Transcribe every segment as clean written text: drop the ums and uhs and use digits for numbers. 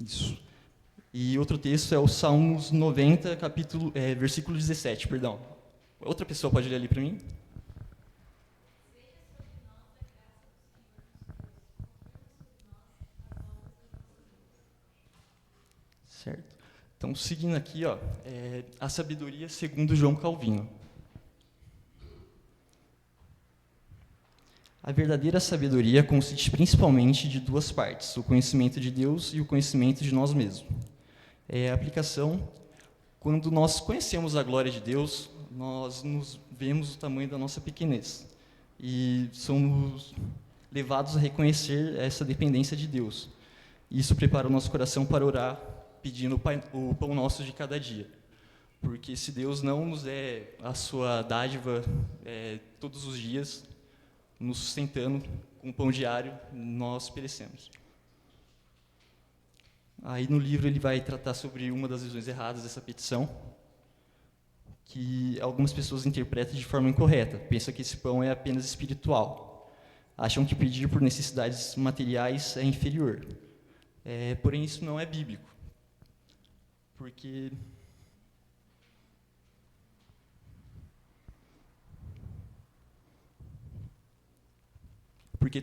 Isso. E outro texto é o Salmos 90, versículo 17, perdão. Outra pessoa pode ler ali para mim? Certo. Então, seguindo aqui, ó, a sabedoria segundo João Calvino. A verdadeira sabedoria consiste principalmente de duas partes, o conhecimento de Deus e o conhecimento de nós mesmos. A aplicação, quando nós conhecemos a glória de Deus, nós nos vemos o tamanho da nossa pequenez e somos levados a reconhecer essa dependência de Deus. Isso prepara o nosso coração para orar, pedindo o pão nosso de cada dia. Porque se Deus não nos é a sua dádiva todos os dias, nos sustentando com o pão diário, nós perecemos. Aí no livro ele vai tratar sobre uma das visões erradas dessa petição, que algumas pessoas interpretam de forma incorreta, pensam que esse pão é apenas espiritual, acham que pedir por necessidades materiais é inferior. Porém, isso não é bíblico, porque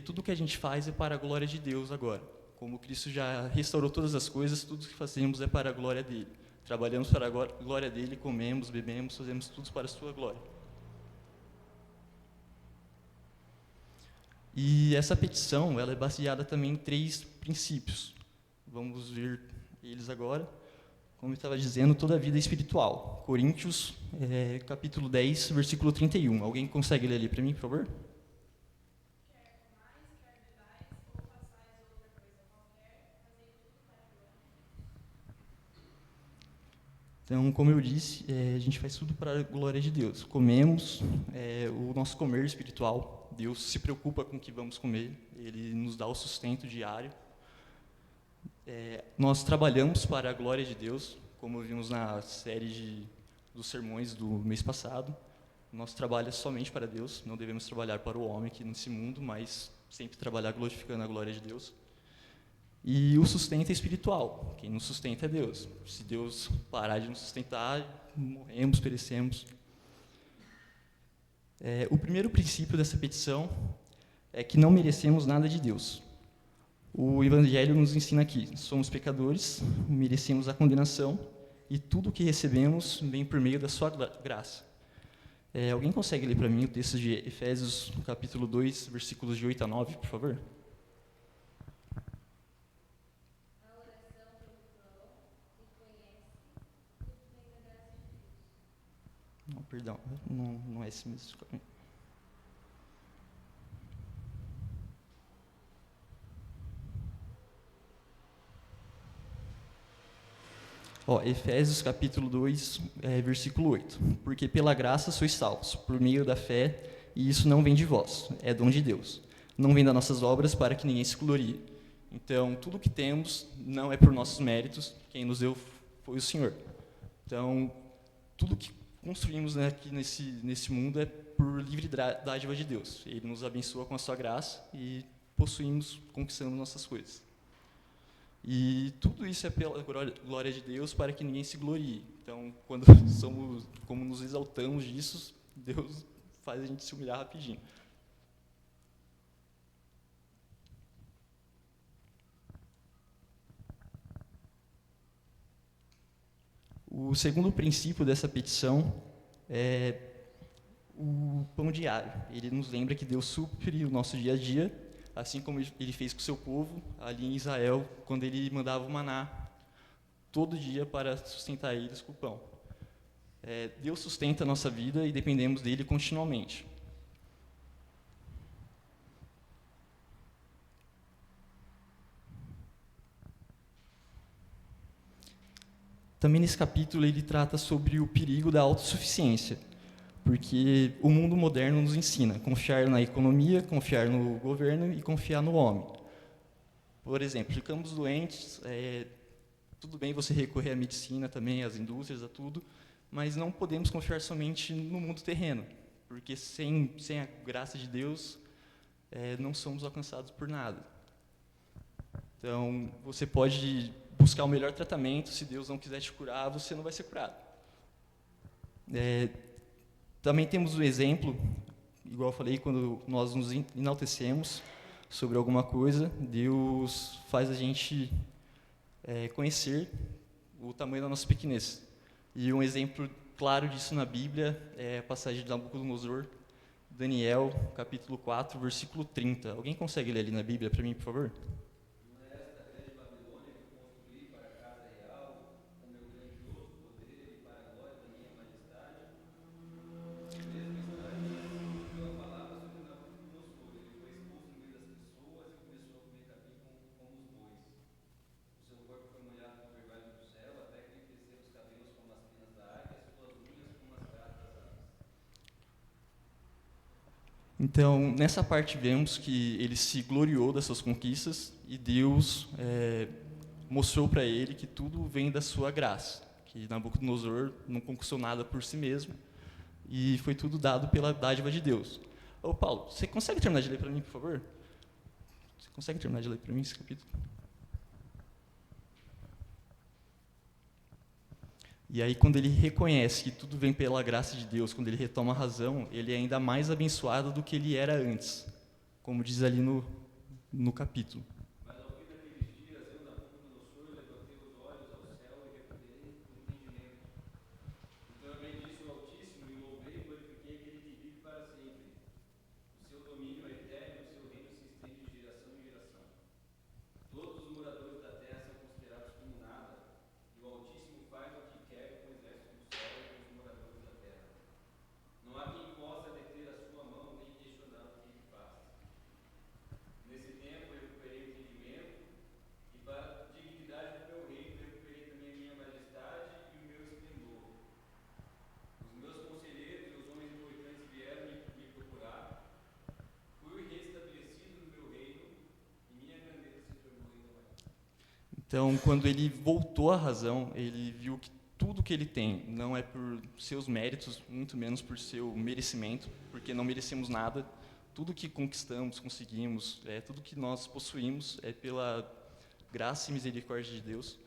tudo que a gente faz é para a glória de Deus agora. Como Cristo já restaurou todas as coisas, tudo que fazemos é para a glória dele. Trabalhamos para a glória dele, comemos, bebemos, fazemos tudo para a sua glória. E essa petição, ela é baseada também em 3 princípios. Vamos ver eles agora. Como eu estava dizendo, toda a vida é espiritual. Coríntios, capítulo 10, versículo 31. Alguém consegue ler ali para mim, por favor? Então, como eu disse, a gente faz tudo para a glória de Deus. Comemos, o nosso comer espiritual, Deus se preocupa com o que vamos comer, Ele nos dá o sustento diário. Nós trabalhamos para a glória de Deus, como vimos na série dos sermões do mês passado. Nosso trabalho é somente para Deus, não devemos trabalhar para o homem aqui nesse mundo, mas sempre trabalhar glorificando a glória de Deus. E o sustento é espiritual. Quem nos sustenta é Deus. Se Deus parar de nos sustentar, morremos, perecemos. O primeiro princípio dessa petição é que não merecemos nada de Deus. O Evangelho nos ensina aqui: somos pecadores, merecemos a condenação, e tudo o que recebemos vem por meio da sua graça. Alguém consegue ler para mim o texto de Efésios, capítulo 2, versículos de 8 a 9, por favor? Não, perdão, não é esse mesmo. Efésios capítulo 2, versículo 8. Porque pela graça sois salvos, por meio da fé, e isso não vem de vós, é dom de Deus. Não vem das nossas obras para que ninguém se glorie. Então, tudo que temos não é por nossos méritos, quem nos deu foi o Senhor. Então, tudo que construímos aqui nesse mundo é por livre dádiva de Deus. Ele nos abençoa com a sua graça e possuímos, conquistamos nossas coisas. E tudo isso é pela glória de Deus para que ninguém se glorie. Então, como nos exaltamos disso, Deus faz a gente se humilhar rapidinho. O segundo princípio dessa petição é o pão diário. Ele nos lembra que Deus supre o nosso dia a dia, assim como ele fez com o seu povo ali em Israel, quando ele mandava o maná todo dia para sustentar eles com o pão. Deus sustenta a nossa vida e dependemos dele continuamente. Também nesse capítulo ele trata sobre o perigo da autossuficiência, porque o mundo moderno nos ensina a confiar na economia, confiar no governo e confiar no homem. Por exemplo, ficamos doentes, tudo bem você recorrer à medicina também, às indústrias, a tudo, mas não podemos confiar somente no mundo terreno, porque sem a graça de Deus, não somos alcançados por nada. Então, você pode buscar o melhor tratamento. Se Deus não quiser te curar, você não vai ser curado. Também temos o exemplo, igual eu falei, quando nós nos enaltecemos sobre alguma coisa, Deus faz a gente conhecer o tamanho da nossa pequenez. E um exemplo claro disso na Bíblia é a passagem de Nabucodonosor, Daniel, capítulo 4, versículo 30. Alguém consegue ler ali na Bíblia para mim, por favor? Então, nessa parte vemos que ele se gloriou das suas conquistas e Deus mostrou para ele que tudo vem da sua graça, que Nabucodonosor não conquistou nada por si mesmo e foi tudo dado pela dádiva de Deus. Ô Paulo, você consegue terminar de ler para mim, por favor? Você consegue terminar de ler para mim esse capítulo? E aí, quando ele reconhece que tudo vem pela graça de Deus, quando ele retoma a razão, ele é ainda mais abençoado do que ele era antes, como diz ali no capítulo. Mas ao fim daqueles dias, eu, Nabucodonosor, levantei os olhos ao céu e recuperei o entendimento. Então eu bendize o Altíssimo e louvei e glorifiquei aquele que vive para sempre. O seu domínio é eterno, o seu reino se estende de geração em geração. Todos os moradores da terra são considerados como nada, e o Altíssimo faz o que quer com o exército do céu e com os moradores da terra. Não há quem possa deter a sua mão nem questionar o que ele faz. Nesse tempo eu recuperei o entendimento e para a dignidade do meu reino recuperei também a minha majestade e o meu esplendor. Os meus conselheiros e os homens importantes vieram me procurar. Fui restabelecido no meu reino e minha grandeza se tornou ainda maior. Então, quando ele voltou à razão, ele viu que tudo que ele tem não é por seus méritos, muito menos por seu merecimento, porque não merecemos nada. Tudo que conquistamos, conseguimos, tudo que nós possuímos é pela graça e misericórdia de Deus.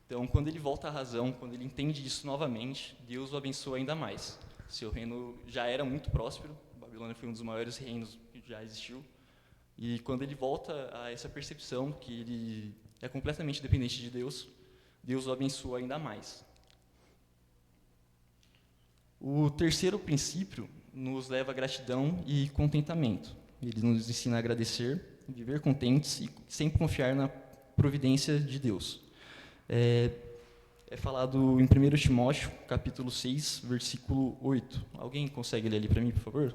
Então, quando ele volta à razão, quando ele entende isso novamente, Deus o abençoa ainda mais. Seu reino já era muito próspero, a Babilônia foi um dos maiores reinos que já existiu, e quando ele volta a essa percepção que ele é completamente dependente de Deus, Deus o abençoa ainda mais. O terceiro princípio nos leva à gratidão e contentamento. Ele nos ensina a agradecer, viver contentes e sempre confiar na providência de Deus. É falado em 1 Timóteo, capítulo 6, versículo 8. Alguém consegue ler ali para mim, por favor?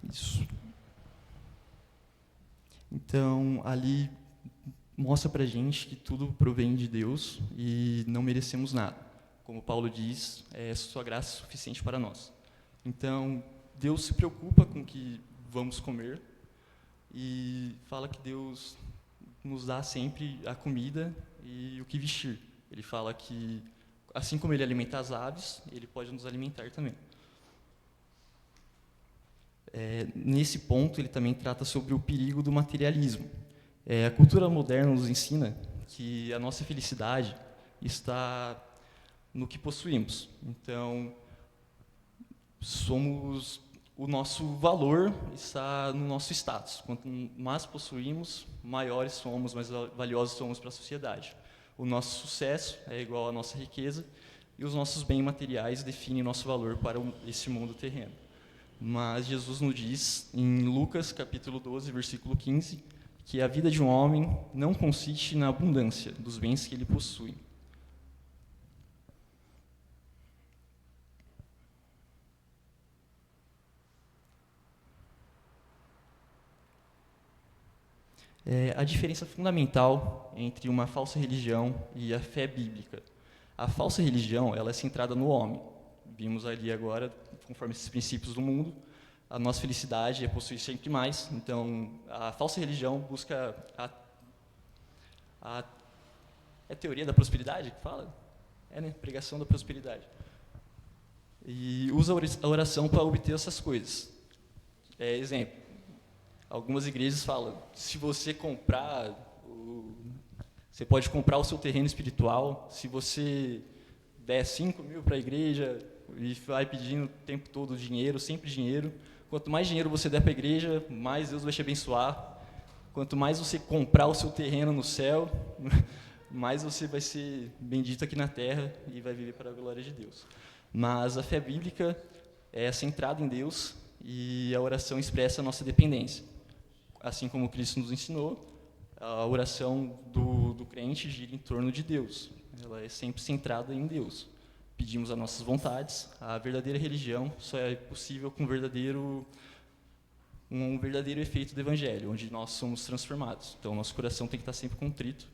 Isso. Então, ali mostra para a gente que tudo provém de Deus e não merecemos nada. Como Paulo diz, sua graça é suficiente para nós. Então, Deus se preocupa com o que vamos comer e fala que Deus nos dá sempre a comida e o que vestir. Ele fala que, assim como Ele alimenta as aves, Ele pode nos alimentar também. Nesse ponto, ele também trata sobre o perigo do materialismo. A cultura moderna nos ensina que a nossa felicidade está no que possuímos. Então, o nosso valor está no nosso status. Quanto mais possuímos, maiores somos, mais valiosos somos para a sociedade. O nosso sucesso é igual à nossa riqueza e os nossos bens materiais definem nosso valor para esse mundo terreno. Mas Jesus nos diz, em Lucas, capítulo 12, versículo 15, que a vida de um homem não consiste na abundância dos bens que ele possui. A diferença fundamental entre uma falsa religião e a fé bíblica. A falsa religião ela é centrada no homem. vimos ali agora, conforme esses princípios do mundo, a nossa felicidade é possuir sempre mais. Então, a falsa religião busca a é a teoria da prosperidade que fala? É, né? Pregação da prosperidade. E usa a oração para obter essas coisas. Exemplo, algumas igrejas falam, se você comprar, você pode comprar o seu terreno espiritual, se você der 5 mil para a igreja e vai pedindo o tempo todo dinheiro, sempre dinheiro, quanto mais dinheiro você der para a igreja, mais Deus vai te abençoar. Quanto mais você comprar o seu terreno no céu, mais você vai ser bendito aqui na terra e vai viver para a glória de Deus. Mas a fé bíblica é centrada em Deus e a oração expressa a nossa dependência. Assim como Cristo nos ensinou, a oração do crente gira em torno de Deus. Ela é sempre centrada em Deus. Pedimos as nossas vontades. A verdadeira religião só é possível com um verdadeiro efeito do Evangelho, onde nós somos transformados. Então, nosso coração tem que estar sempre contrito,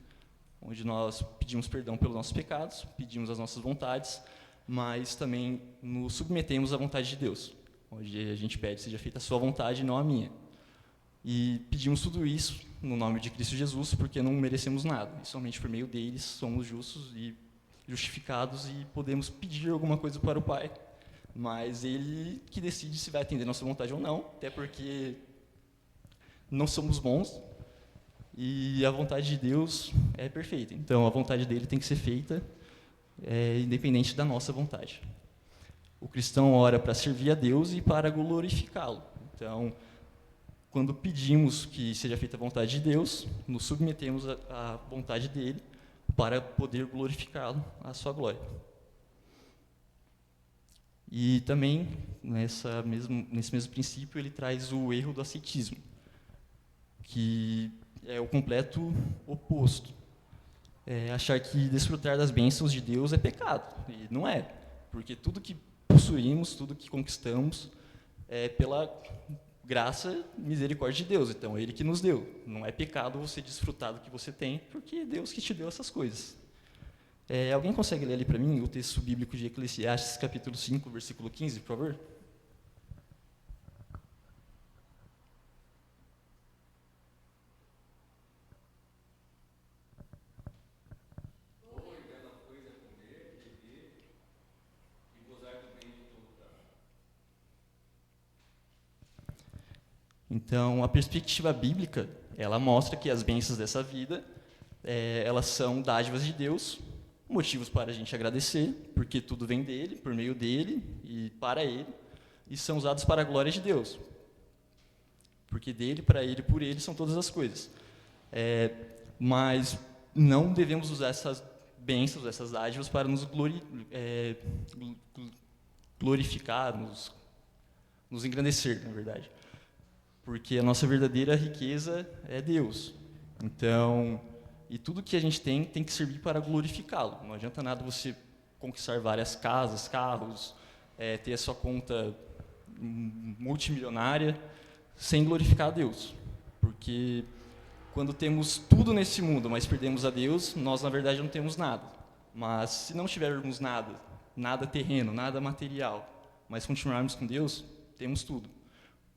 onde nós pedimos perdão pelos nossos pecados, pedimos as nossas vontades, mas também nos submetemos à vontade de Deus, onde a gente pede, seja feita a sua vontade e não a minha. E pedimos tudo isso no nome de Cristo Jesus, porque não merecemos nada, e somente por meio deles somos justos e justificados e podemos pedir alguma coisa para o Pai. Mas Ele que decide se vai atender nossa vontade ou não, até porque não somos bons, e a vontade de Deus é perfeita. Então, a vontade dele tem que ser feita independente da nossa vontade. O cristão ora para servir a Deus e para glorificá-lo. Então, quando pedimos que seja feita a vontade de Deus, nos submetemos à vontade dele para poder glorificá-lo, à sua glória. E também, nesse mesmo princípio, ele traz o erro do ascetismo, que é o completo oposto. Achar que desfrutar das bênçãos de Deus é pecado, e não é, porque tudo que possuímos, tudo que conquistamos, é pela graça e misericórdia de Deus, então é Ele que nos deu. Não é pecado você desfrutar do que você tem, porque é Deus que te deu essas coisas. Alguém consegue ler ali para mim o texto bíblico de Eclesiastes, capítulo 5, versículo 15, por favor? Então, a perspectiva bíblica, ela mostra que as bênçãos dessa vida, elas são dádivas de Deus, motivos para a gente agradecer, porque tudo vem dele, por meio dele e para ele, e são usados para a glória de Deus, porque dele, para ele e por ele são todas as coisas. Mas não devemos usar essas bênçãos, essas dádivas, para nos glorificar, nos engrandecer, na verdade. Porque a nossa verdadeira riqueza é Deus. Então, e tudo que a gente tem que servir para glorificá-lo. Não adianta nada você conquistar várias casas, carros, ter a sua conta multimilionária, sem glorificar a Deus. Porque quando temos tudo nesse mundo, mas perdemos a Deus, nós, na verdade, não temos nada. Mas se não tivermos nada terreno, nada material, mas continuarmos com Deus, temos tudo.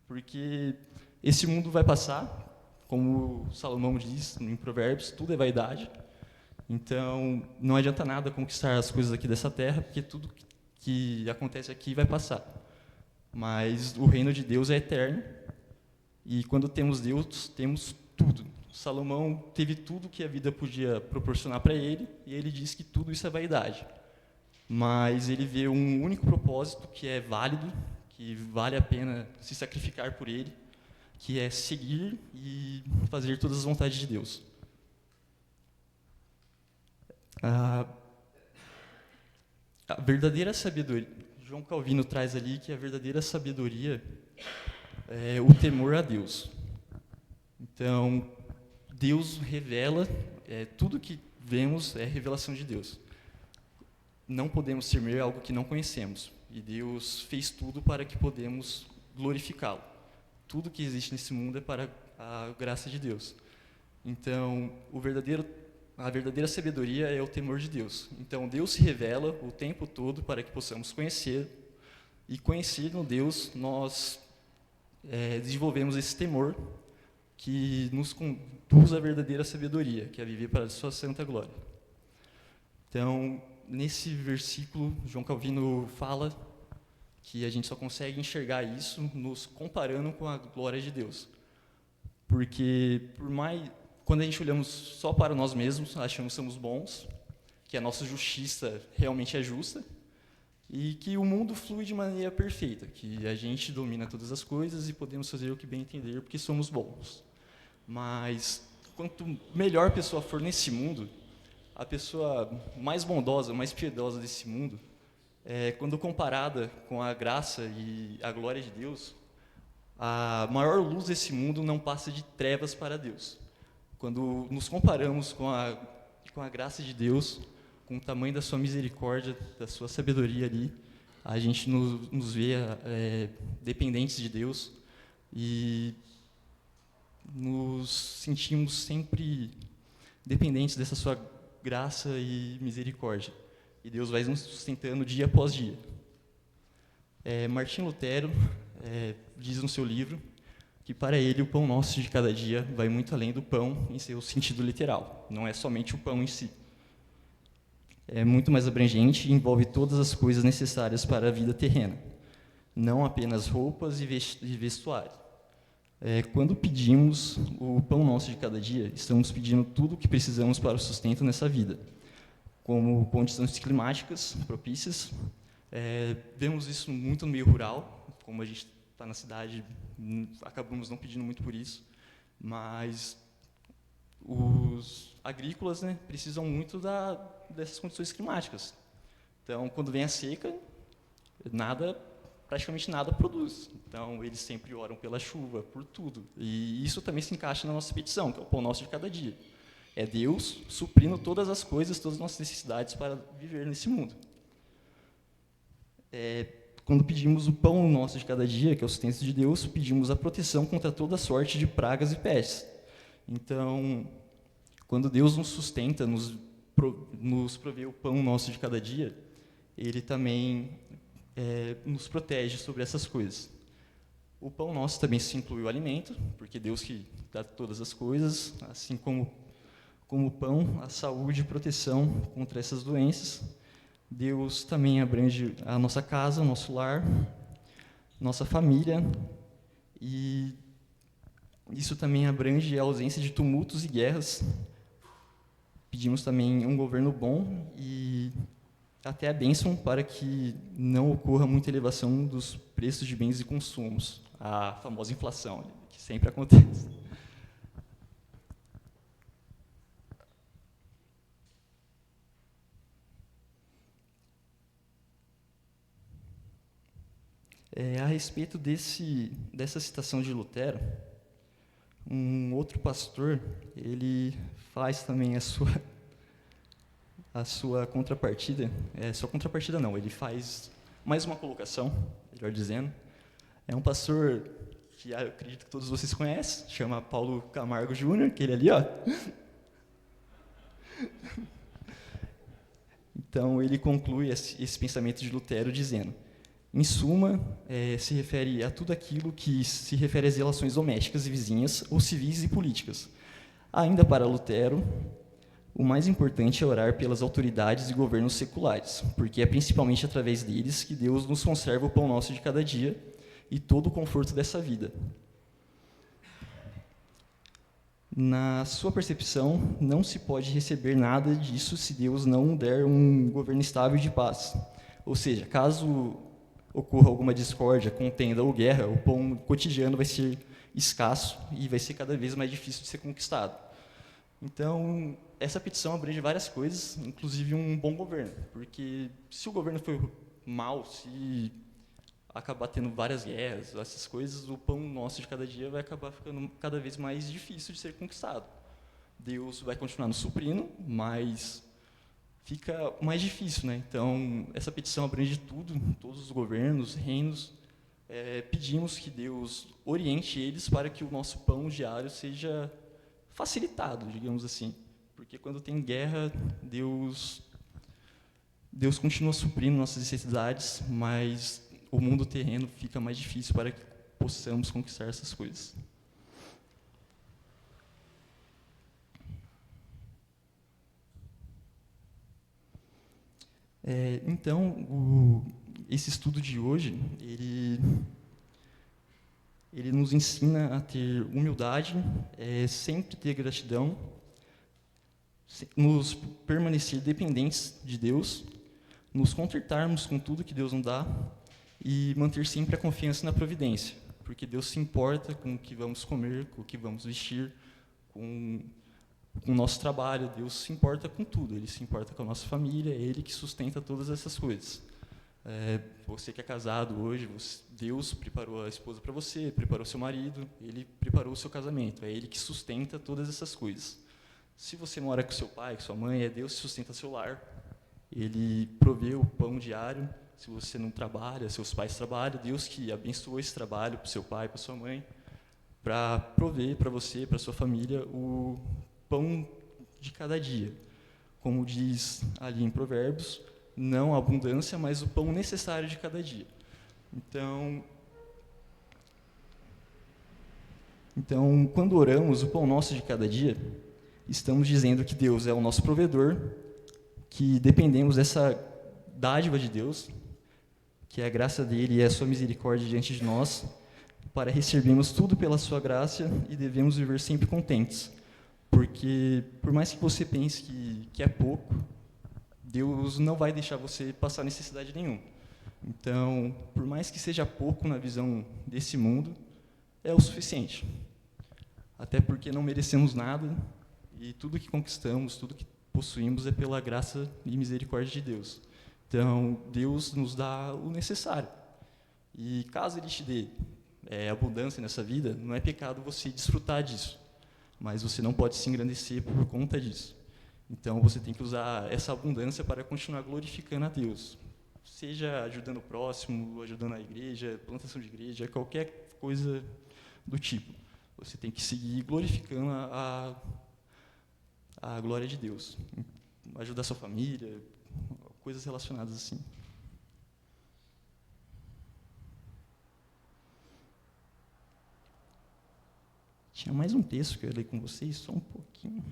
Porque esse mundo vai passar, como Salomão diz em Provérbios, tudo é vaidade. Então, não adianta nada conquistar as coisas aqui dessa terra, porque tudo que acontece aqui vai passar. Mas o reino de Deus é eterno, e quando temos Deus, temos tudo. Salomão teve tudo que a vida podia proporcionar para ele, e ele diz que tudo isso é vaidade. Mas ele vê um único propósito que é válido, que vale a pena se sacrificar por ele, que é seguir e fazer todas as vontades de Deus. A verdadeira sabedoria, João Calvino traz ali que a verdadeira sabedoria é o temor a Deus. Então, Deus revela, tudo que vemos é revelação de Deus. Não podemos temer algo que não conhecemos. E Deus fez tudo para que podemos glorificá-lo. Tudo que existe nesse mundo é para a graça de Deus. Então, o verdadeiro a verdadeira sabedoria é o temor de Deus. Então, Deus se revela o tempo todo para que possamos conhecer, e conhecendo Deus, nós desenvolvemos esse temor que nos conduz à verdadeira sabedoria, que é viver para a sua santa glória. Então, nesse versículo, João Calvino fala que a gente só consegue enxergar isso nos comparando com a glória de Deus. Porque, quando a gente olhamos só para nós mesmos, achamos que somos bons, que a nossa justiça realmente é justa, e que o mundo flui de maneira perfeita, que a gente domina todas as coisas e podemos fazer o que bem entender porque somos bons. Mas, quanto melhor a pessoa for nesse mundo, a pessoa mais bondosa, mais piedosa desse mundo, quando comparada com a graça e a glória de Deus, a maior luz desse mundo não passa de trevas para Deus. Quando nos comparamos com a graça de Deus, com o tamanho da sua misericórdia, da sua sabedoria ali, a gente nos vê dependentes de Deus e nos sentimos sempre dependentes dessa sua graça e misericórdia. E Deus vai nos sustentando dia após dia. Martim Lutero diz no seu livro que para ele o pão nosso de cada dia vai muito além do pão em seu sentido literal. Não é somente o pão em si. É muito mais abrangente e envolve todas as coisas necessárias para a vida terrena, não apenas roupas e vestuário. Quando pedimos o pão nosso de cada dia, estamos pedindo tudo o que precisamos para o sustento nessa vida, como condições climáticas propícias. Vemos isso muito no meio rural, como a gente está na cidade, acabamos não pedindo muito por isso, mas os agrícolas, né, precisam muito dessas condições climáticas. Então, quando vem a seca, praticamente nada produz. Então, eles sempre oram pela chuva, por tudo. E isso também se encaixa na nossa petição, que é o pão nosso de cada dia. É Deus suprindo todas as coisas, todas as nossas necessidades para viver nesse mundo. Quando pedimos o pão nosso de cada dia, que é o sustento de Deus, pedimos a proteção contra toda sorte de pragas e pestes. Então, quando Deus nos sustenta, nos provê o pão nosso de cada dia, Ele também nos protege sobre essas coisas. O pão nosso também se inclui o alimento, porque Deus que dá todas as coisas, assim como o pão, a saúde e proteção contra essas doenças. Deus também abrange a nossa casa, o nosso lar, nossa família, e isso também abrange a ausência de tumultos e guerras. Pedimos também um governo bom e até a bênção para que não ocorra muita elevação dos preços de bens e consumos, a famosa inflação, que sempre acontece. A respeito dessa citação de Lutero, um outro pastor, ele faz também a sua contrapartida, sua contrapartida não, ele faz mais uma colocação, melhor dizendo. É um pastor que eu acredito que todos vocês conhecem, chama Paulo Camargo Júnior, aquele ali, ó. Então, ele conclui esse pensamento de Lutero dizendo: em suma, se refere a tudo aquilo que se refere às relações domésticas e vizinhas, ou civis e políticas. Ainda para Lutero, o mais importante é orar pelas autoridades e governos seculares, porque é principalmente através deles que Deus nos conserva o pão nosso de cada dia e todo o conforto dessa vida. Na sua percepção, não se pode receber nada disso se Deus não der um governo estável e de paz. Ou seja, caso ocorra alguma discórdia, contenda ou guerra, o pão cotidiano vai ser escasso e vai ser cada vez mais difícil de ser conquistado. Então, essa petição abrange várias coisas, inclusive um bom governo, porque se o governo for mau, se acabar tendo várias guerras, essas coisas, o pão nosso de cada dia vai acabar ficando cada vez mais difícil de ser conquistado. Deus vai continuar nos suprindo, mas fica mais difícil, né? Então, essa petição abrange tudo, todos os governos, reinos. Pedimos que Deus oriente eles para que o nosso pão diário seja facilitado, digamos assim. Porque quando tem guerra, Deus continua suprindo nossas necessidades, mas o mundo terreno fica mais difícil para que possamos conquistar essas coisas. Então, esse estudo de hoje, ele nos ensina a ter humildade, sempre ter gratidão, nos permanecer dependentes de Deus, nos contentarmos com tudo que Deus nos dá e manter sempre a confiança na providência, porque Deus se importa com o que vamos comer, com o que vamos vestir, com o nosso trabalho. Deus se importa com tudo, Ele se importa com a nossa família, é Ele que sustenta todas essas coisas. Você que é casado hoje, Deus preparou a esposa para você, preparou seu marido, Ele preparou o seu casamento, é Ele que sustenta todas essas coisas. Se você mora com seu pai, com sua mãe, é Deus que sustenta seu lar, Ele provê o pão diário. Se você não trabalha, seus pais trabalham, Deus que abençoou esse trabalho para o seu pai, para sua mãe, para prover para você, para sua família, o pão de cada dia. Como diz ali em Provérbios, não a abundância, mas o pão necessário de cada dia. Então, quando oramos o pão nosso de cada dia, estamos dizendo que Deus é o nosso provedor, que dependemos dessa dádiva de Deus, que é a graça dele e a sua misericórdia diante de nós, para recebermos tudo pela sua graça e devemos viver sempre contentes. Porque, por mais que você pense que é pouco, Deus não vai deixar você passar necessidade nenhuma. Então, por mais que seja pouco na visão desse mundo, é o suficiente. Até porque não merecemos nada e tudo que conquistamos, tudo que possuímos é pela graça e misericórdia de Deus. Então, Deus nos dá o necessário. E caso Ele te dê abundância nessa vida, não é pecado você desfrutar disso. Mas você não pode se engrandecer por conta disso. Então, você tem que usar essa abundância para continuar glorificando a Deus. Seja ajudando o próximo, ajudando a igreja, plantação de igreja, qualquer coisa do tipo. Você tem que seguir glorificando a glória de Deus. Ajudar sua família, coisas relacionadas assim. Tinha mais um texto que eu ia ler com vocês, só um pouquinho.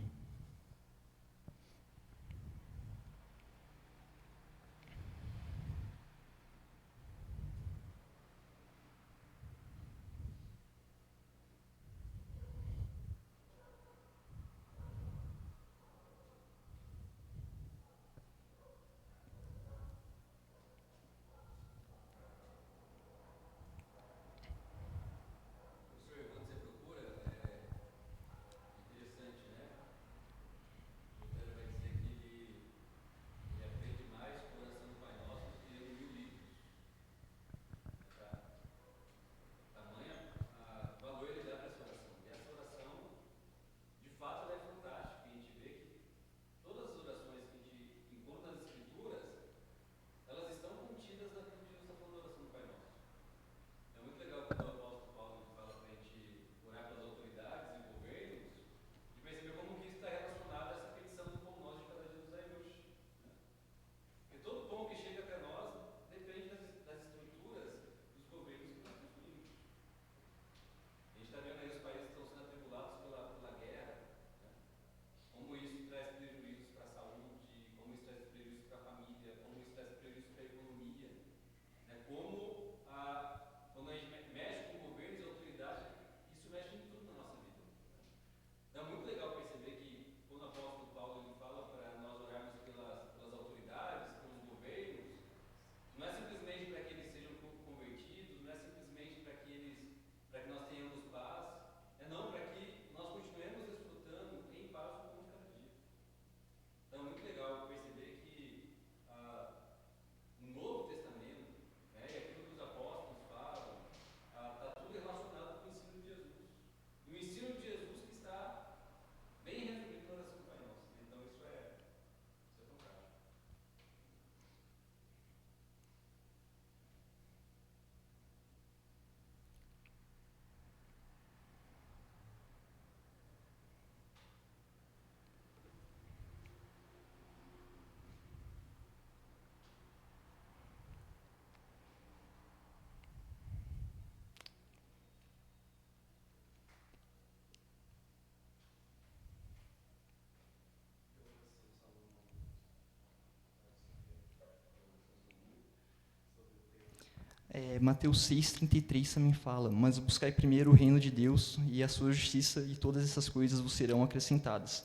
Mateus 6,33 também fala, mas buscai primeiro o reino de Deus e a sua justiça, e todas essas coisas vos serão acrescentadas.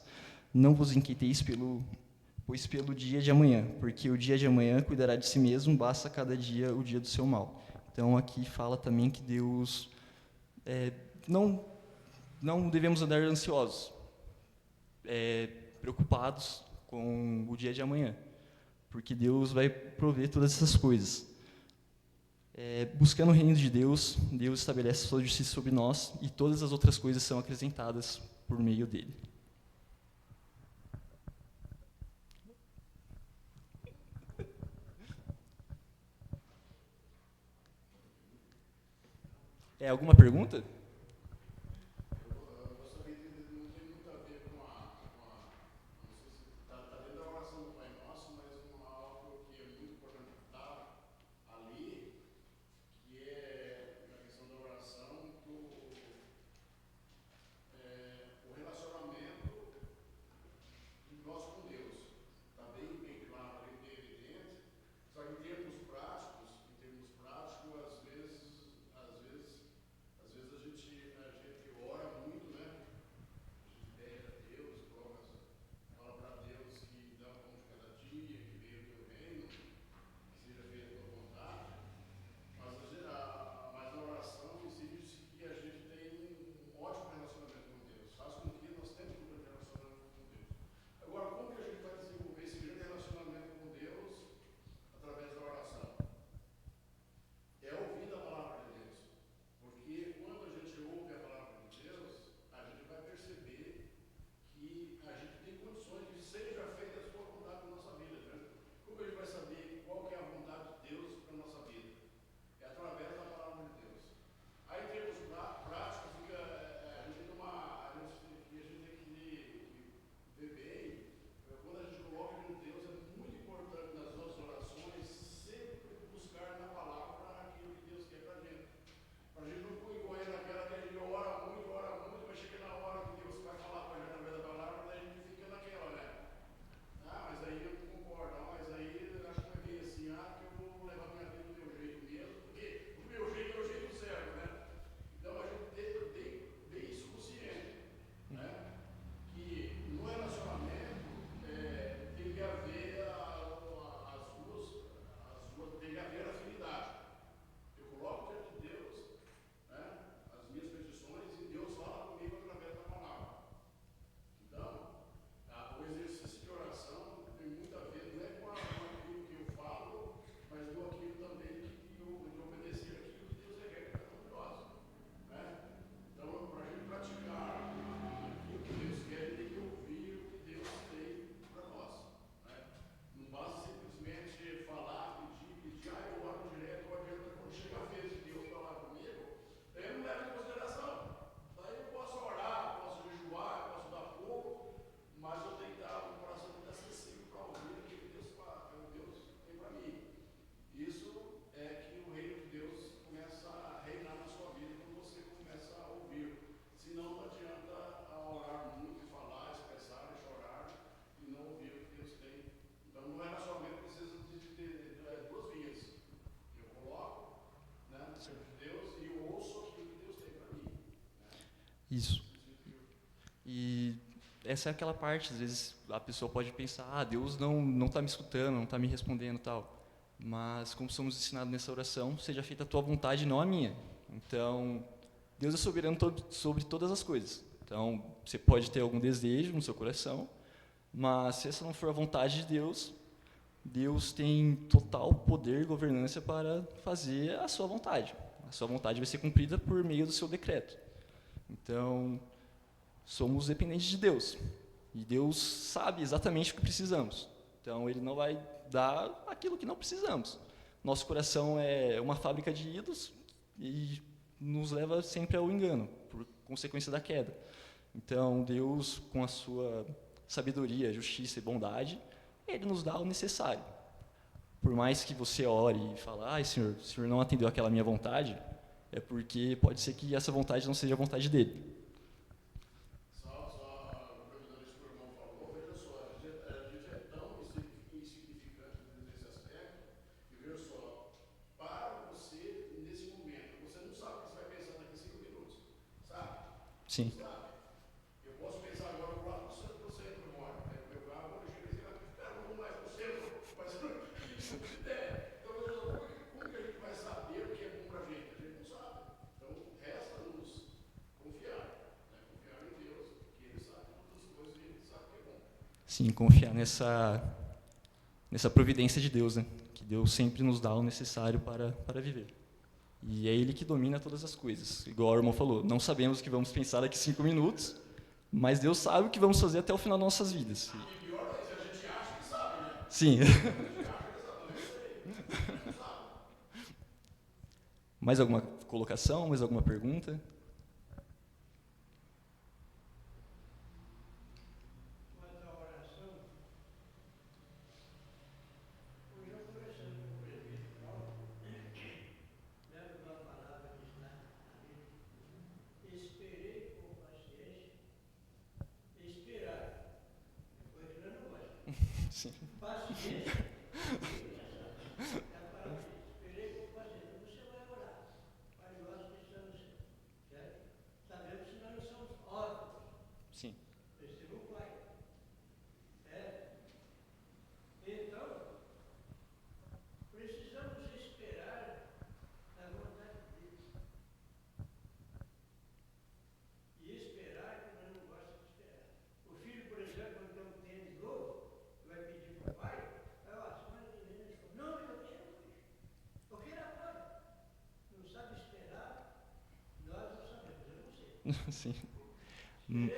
Não vos inquieteis pois pelo dia de amanhã, porque o dia de amanhã cuidará de si mesmo, basta cada dia o dia do seu mal. Então, aqui fala também que Deus, não, não devemos andar ansiosos, preocupados com o dia de amanhã, porque Deus vai prover todas essas coisas. Buscando o reino de Deus, Deus estabelece sua justiça sobre nós e todas as outras coisas são acrescentadas por meio dele. Alguma pergunta? Isso. E essa é aquela parte, às vezes a pessoa pode pensar, Deus não está me escutando, não está me respondendo e tal. Mas, como somos ensinados nessa oração, seja feita a tua vontade, não a minha. Então, Deus é soberano sobre todas as coisas. Então, você pode ter algum desejo no seu coração, mas se essa não for a vontade de Deus, Deus tem total poder e governança para fazer a sua vontade. A sua vontade vai ser cumprida por meio do seu decreto. Então, somos dependentes de Deus. E Deus sabe exatamente o que precisamos. Então, Ele não vai dar aquilo que não precisamos. Nosso coração é uma fábrica de ídolos e nos leva sempre ao engano, por consequência da queda. Então, Deus, com a sua sabedoria, justiça e bondade, Ele nos dá o necessário. Por mais que você ore e fale, Senhor, o Senhor não atendeu aquela minha vontade, é porque pode ser que essa vontade não seja a vontade dEle. Para você Sim. Eu posso pensar agora lá no centro do centro mora, né? Meu carro, quando eu chego assim, cara, vamos mais no centro, mas não tem ideia. Então, como que a gente vai saber o que é bom pra gente? A gente não sabe. Então, resta-nos confiar, né? Confiar em Deus, que Ele sabe todas as coisas e a gente sabe o que é bom. Sim, confiar nessa providência de Deus, né? Que Deus sempre nos dá o necessário para viver. E é Ele que domina todas as coisas. Igual o irmão falou, não sabemos o que vamos pensar daqui 5 minutos, mas Deus sabe o que vamos fazer até o final das nossas vidas. E pior é se a gente acha que sabe, né? Sim. A gente acha que sabe, eu sei, mas não sabe. Mais alguma colocação, mais alguma pergunta? Sim. Sim. Sim.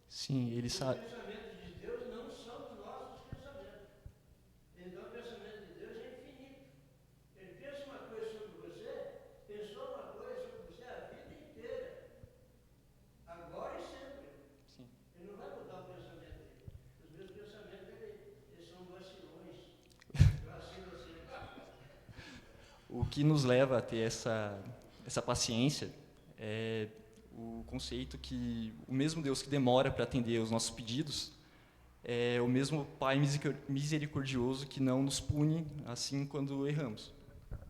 Sim, ele sabe. Os pensamentos de Deus não são os nossos pensamentos. Então, o pensamento de Deus é infinito. Ele pensa uma coisa sobre você, pensou uma coisa sobre você a vida inteira. Agora e sempre. Sim. Ele não vai mudar o pensamento dele. Os meus pensamentos, eles são vacilões. Vacilo sempre. O que nos leva a ter essa paciência é o conceito que o mesmo Deus que demora para atender os nossos pedidos é o mesmo Pai misericordioso que não nos pune assim quando erramos.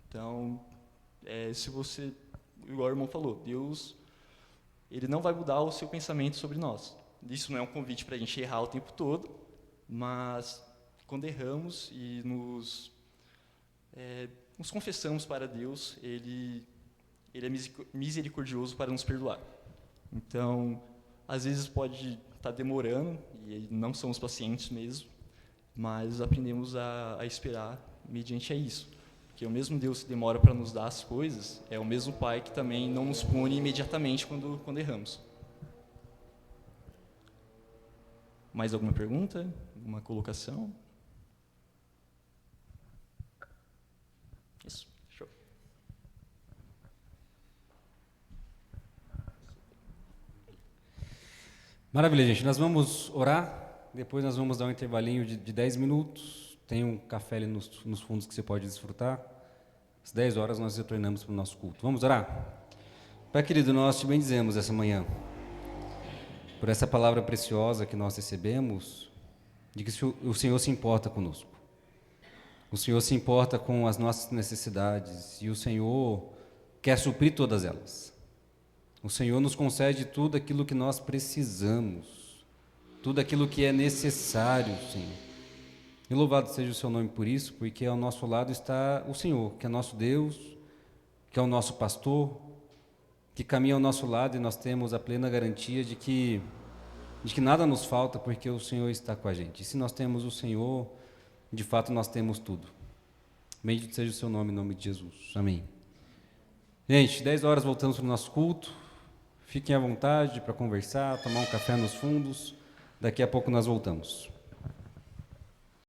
Então, se você, igual o irmão falou, Deus, ele não vai mudar o seu pensamento sobre nós. Isso não é um convite para a gente errar o tempo todo, mas quando erramos e nos confessamos para Deus, Ele é misericordioso para nos perdoar. Então, às vezes pode estar demorando, e não somos pacientes mesmo, mas aprendemos a esperar mediante a isso. Porque o mesmo Deus que demora para nos dar as coisas, é o mesmo Pai que também não nos pune imediatamente quando erramos. Mais alguma pergunta? Alguma colocação? Isso, show. Maravilha, gente. Nós vamos orar, depois nós vamos dar um intervalinho de 10 minutos. Tem um café ali nos fundos que você pode desfrutar. Às 10 horas nós retornamos para o nosso culto. Vamos orar? Pai querido, nós te bendizemos essa manhã por essa palavra preciosa que nós recebemos, de que o Senhor se importa conosco. O Senhor se importa com as nossas necessidades e o Senhor quer suprir todas elas. O Senhor nos concede tudo aquilo que nós precisamos, tudo aquilo que é necessário, Senhor. E louvado seja o seu nome por isso, porque ao nosso lado está o Senhor, que é nosso Deus, que é o nosso pastor, que caminha ao nosso lado, e nós temos a plena garantia de que de que nada nos falta porque o Senhor está com a gente. E se nós temos o Senhor, de fato nós temos tudo. Bendito seja o seu nome, em nome de Jesus. Amém. Gente, 10 horas voltamos para o nosso culto. Fiquem à vontade para conversar, tomar um café nos fundos. Daqui a pouco nós voltamos.